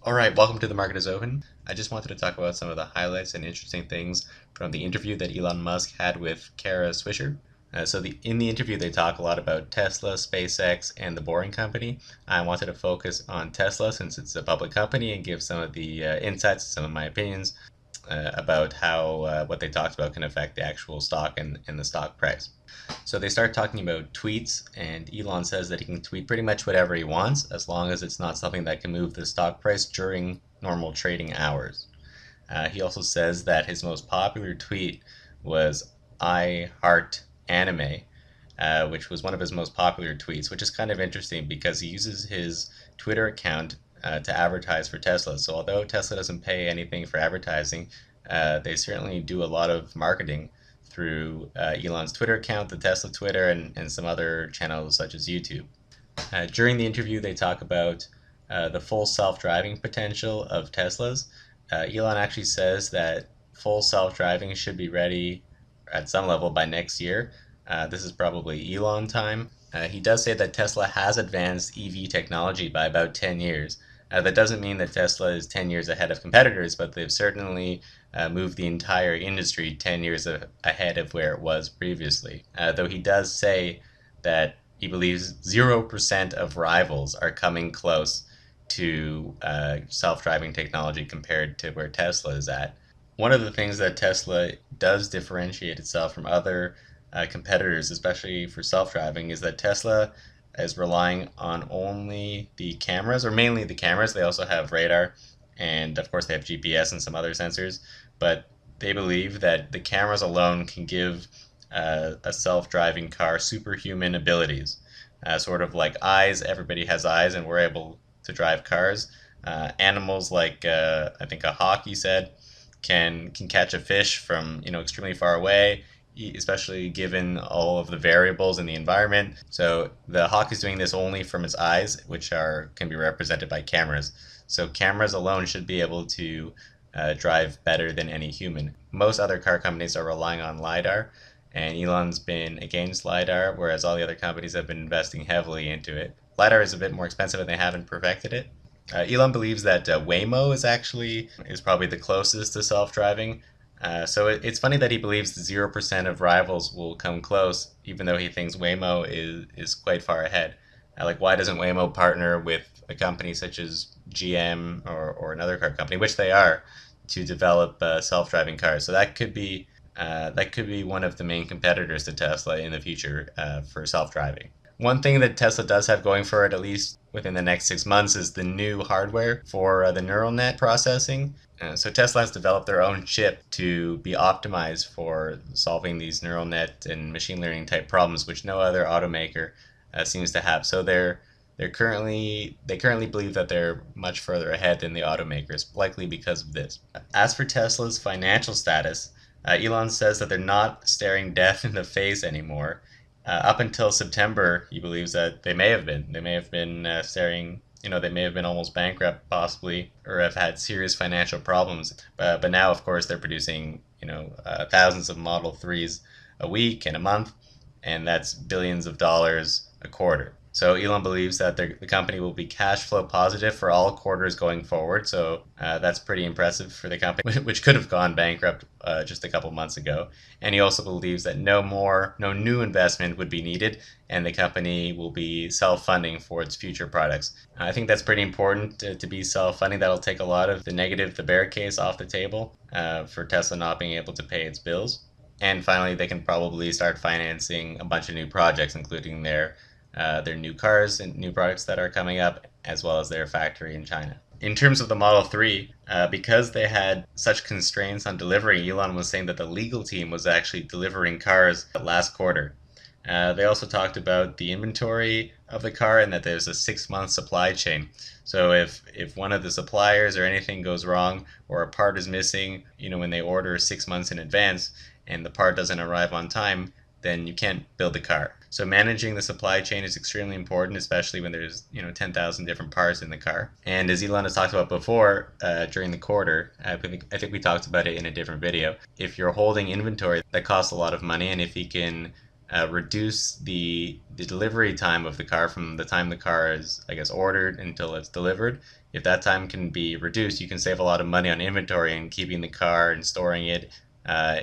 Alright, welcome to The Market is Open. I just wanted to talk about some of the highlights and interesting things from the interview that Elon Musk had with Swisher. In the interview, they talk a lot about Tesla, SpaceX, and the Boring Company. I wanted to focus on Tesla since it's a public company and give some of the insights, some of my opinions about how what they talked about can affect the actual stock and the stock price. So they start talking about tweets, and Elon says that he can tweet pretty much whatever he wants as long as it's not something that can move the stock price during normal trading hours. He also says that his most popular tweet was "I heart anime," which was one of his most popular tweets, which is kind of interesting because he uses his Twitter account to advertise for Tesla. So although Tesla doesn't pay anything for advertising, they certainly do a lot of marketing through Elon's Twitter account, the Tesla Twitter, and some other channels such as YouTube. During the interview, they talk about the full self-driving potential of Teslas. Elon actually says that full self-driving should be ready at some level by next year. This is probably Elon time. He does say that Tesla has advanced EV technology by about 10 years. That doesn't mean that Tesla is 10 years ahead of competitors, but they've certainly moved the entire industry 10 years ahead of where it was previously. Though he does say that he believes 0% of rivals are coming close to self-driving technology compared to where Tesla is at. One of the things that Tesla does differentiate itself from other competitors, especially for self-driving, is that Tesla is relying on only the cameras, or mainly the cameras. They also have radar, and of course they have GPS and some other sensors, but they believe that the cameras alone can give a self-driving car superhuman abilities. Sort of like eyes, everybody has eyes and we're able to drive cars. Animals like I think a hawk, he said, can catch a fish from extremely far away, especially given all of the variables in the environment. So the hawk is doing this only from its eyes, which can be represented by cameras. So cameras alone should be able to drive better than any human. Most other car companies are relying on LiDAR, and Elon's been against LiDAR, whereas all the other companies have been investing heavily into it. LiDAR is a bit more expensive and they haven't perfected it. Elon believes that Waymo is probably the closest to self-driving. So it's funny that he believes 0% of rivals will come close, even though he thinks Waymo is quite far ahead. Like, why doesn't Waymo partner with a company such as GM or another car company, which they are, to develop self-driving cars? So that could be one of the main competitors to Tesla in the future for self-driving. One thing that Tesla does have going for it, at least within the next 6 months, is the new hardware for the neural net processing. So Tesla has developed their own chip to be optimized for solving these neural net and machine learning type problems, which no other automaker seems to have. So they currently believe that they're much further ahead than the automakers, likely because of this. As for Tesla's financial status, Elon says that they're not staring death in the face anymore. Up until September, he believes that they may have been. They may have been staring, they may have been almost bankrupt, possibly, or have had serious financial problems. But now, of course, they're producing, thousands of Model 3s a week and a month, and that's billions of dollars a quarter. So Elon believes that the company will be cash flow positive for all quarters going forward. So that's pretty impressive for the company, which could have gone bankrupt just a couple months ago. And he also believes that no new investment would be needed, and the company will be self-funding for its future products. I think that's pretty important to be self-funding. That'll take a lot of the bear case off the table for Tesla not being able to pay its bills. And finally, they can probably start financing a bunch of new projects, including their new cars and new products that are coming up, as well as their factory in China. In terms of the Model 3, because they had such constraints on delivery, Elon was saying that the legal team was actually delivering cars last quarter. They also talked about the inventory of the car and that there's a 6-month supply chain. So if one of the suppliers or anything goes wrong or a part is missing, when they order 6 months in advance and the part doesn't arrive on time, then you can't build the car. So managing the supply chain is extremely important, especially when there's 10,000 different parts in the car. And as Elon has talked about before, during the quarter, I think we talked about it in a different video. If you're holding inventory, that costs a lot of money, and if he can reduce the delivery time of the car from the time the car is, I guess, ordered until it's delivered. If that time can be reduced, you can save a lot of money on inventory and keeping the car and storing it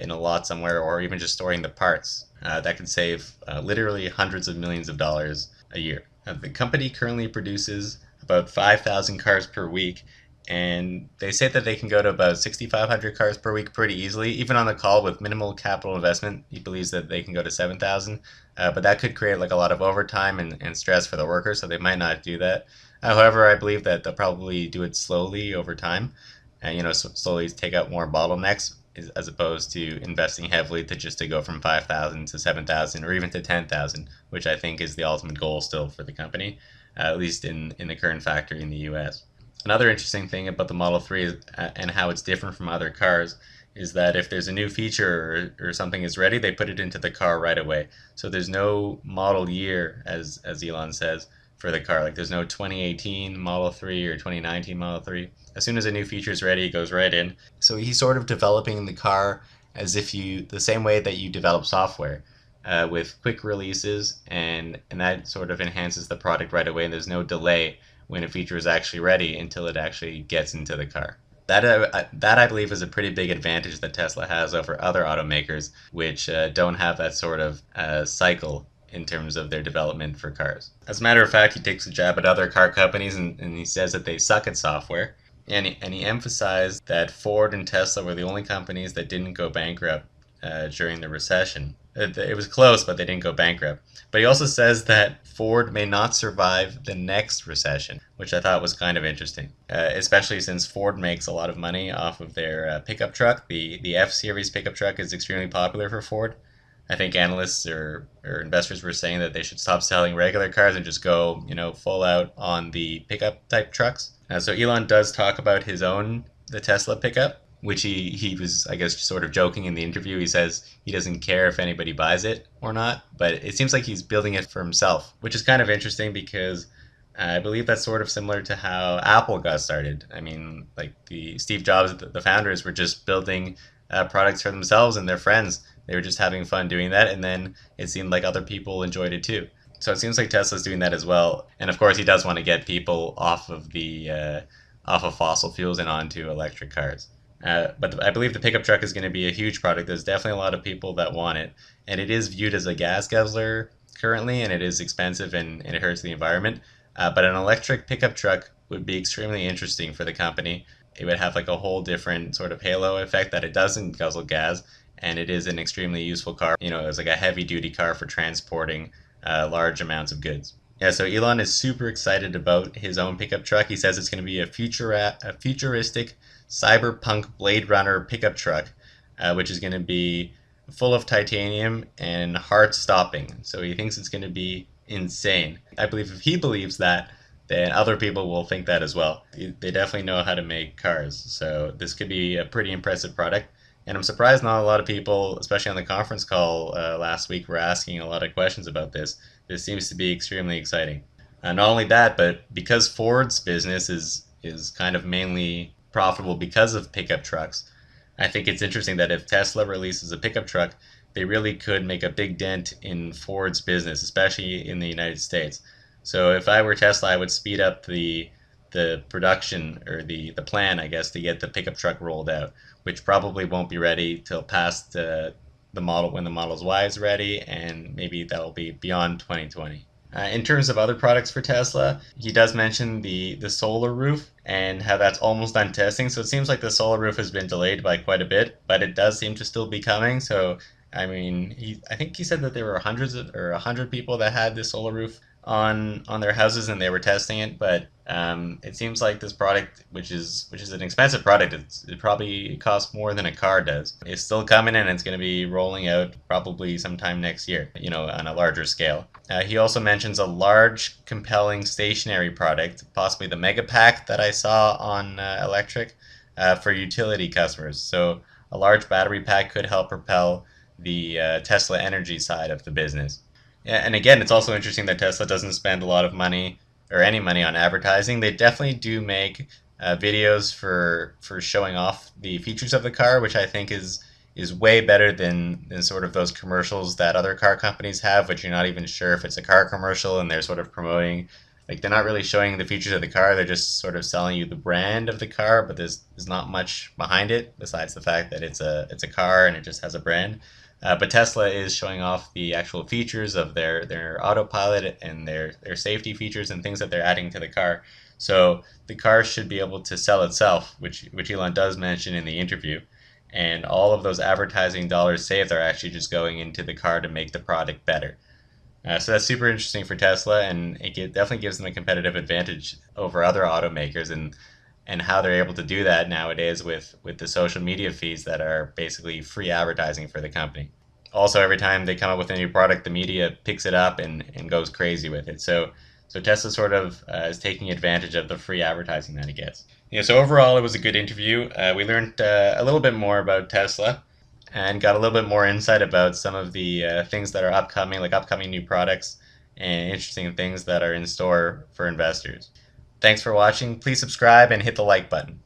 in a lot somewhere, or even just storing the parts. That can save literally hundreds of millions of dollars a year. The company currently produces about 5,000 cars per week, and they say that they can go to about 6,500 cars per week pretty easily. Even on the call with minimal capital investment, he believes that they can go to 7,000. But that could create like a lot of overtime and stress for the workers, so they might not do that. However, I believe that they'll probably do it slowly over time, and slowly take out more bottlenecks as opposed to investing heavily to go from 5,000 to 7,000 or even to 10,000, which I think is the ultimate goal still for the company, at least in the current factory in the U.S. Another interesting thing about the Model 3 and how it's different from other cars is that if there's a new feature or something is ready, they put it into the car right away. So there's no model year, as Elon says, for the car. Like there's no 2018 Model 3 or 2019 Model 3. As soon as a new feature is ready, it goes right in. So he's sort of developing the car as if the same way that you develop software, with quick releases, and that sort of enhances the product right away, and there's no delay when a feature is actually ready until it actually gets into the car. That I believe is a pretty big advantage that Tesla has over other automakers, which don't have that sort of cycle in terms of their development for cars. As a matter of fact, he takes a jab at other car companies and he says that they suck at software. And he emphasized that Ford and Tesla were the only companies that didn't go bankrupt during the recession. It was close, but they didn't go bankrupt. But he also says that Ford may not survive the next recession, which I thought was kind of interesting, especially since Ford makes a lot of money off of their pickup truck. The F-Series pickup truck is extremely popular for Ford. I think analysts or investors were saying that they should stop selling regular cars and just go, full out on the pickup type trucks. So Elon does talk about the Tesla pickup, which he was, I guess, sort of joking in the interview. He says he doesn't care if anybody buys it or not, but it seems like he's building it for himself, which is kind of interesting because I believe that's sort of similar to how Apple got started. I mean, like the Steve Jobs, the founders, were just building products for themselves and their friends. They were just having fun doing that, and then it seemed like other people enjoyed it too. So it seems like Tesla's doing that as well. And of course, he does want to get people off of fossil fuels and onto electric cars. But I believe the pickup truck is going to be a huge product. There's definitely a lot of people that want it, and it is viewed as a gas guzzler currently, and it is expensive and it hurts the environment. But an electric pickup truck would be extremely interesting for the company. It would have like a whole different sort of halo effect that it doesn't guzzle gas, and it is an extremely useful car. It's like a heavy duty car for transporting large amounts of goods. Yeah, so Elon is super excited about his own pickup truck. He says it's going to be a futuristic cyberpunk Blade Runner pickup truck, which is going to be full of titanium and hard stopping. So he thinks it's going to be insane. I believe if he believes that, then other people will think that as well. They definitely know how to make cars. So this could be a pretty impressive product. And I'm surprised not a lot of people, especially on the conference call last week, were asking a lot of questions about this. This seems to be extremely exciting. Not only that, but because Ford's business is kind of mainly profitable because of pickup trucks, I think it's interesting that if Tesla releases a pickup truck, they really could make a big dent in Ford's business, especially in the United States. So if I were Tesla, I would speed up the production or the plan, I guess, to get the pickup truck rolled out, which probably won't be ready till past the model when the Model Y is ready, and maybe that'll be beyond 2020. In terms of other products for Tesla, he does mention the solar roof and how that's almost done testing. So it seems like the solar roof has been delayed by quite a bit, but it does seem to still be coming. So I mean, I think he said that there were 100 people that had this solar roof on their houses and they were testing it, but it seems like this product, which is an expensive product, it probably costs more than a car does, is still coming, and it's going to be rolling out probably sometime next year, on a larger scale. He also mentions a large, compelling stationary product, possibly the Mega Pack that I saw on electric, for utility customers. So a large battery pack could help propel the Tesla energy side of the business. Yeah, and again, it's also interesting that Tesla doesn't spend a lot of money or any money on advertising. They definitely do make videos for showing off the features of the car, which I think is is way better than sort of those commercials that other car companies have, which you're not even sure if it's a car commercial and they're sort of promoting. Like they're not really showing the features of the car, they're just sort of selling you the brand of the car, but there's not much behind it besides the fact that it's a car and it just has a brand. But Tesla is showing off the actual features of their autopilot and their safety features and things that they're adding to the car. So the car should be able to sell itself, which Elon does mention in the interview. And all of those advertising dollars saved are actually just going into the car to make the product better. So that's super interesting for Tesla, and definitely gives them a competitive advantage over other automakers, and how they're able to do that nowadays with the social media feeds that are basically free advertising for the company. Also, every time they come up with a new product, the media picks it up and goes crazy with it. So Tesla sort of is taking advantage of the free advertising that it gets. Yeah, so overall, it was a good interview. We learned a little bit more about Tesla and got a little bit more insight about some of the things that are upcoming, like upcoming new products and interesting things that are in store for investors. Thanks for watching. Please subscribe and hit the like button.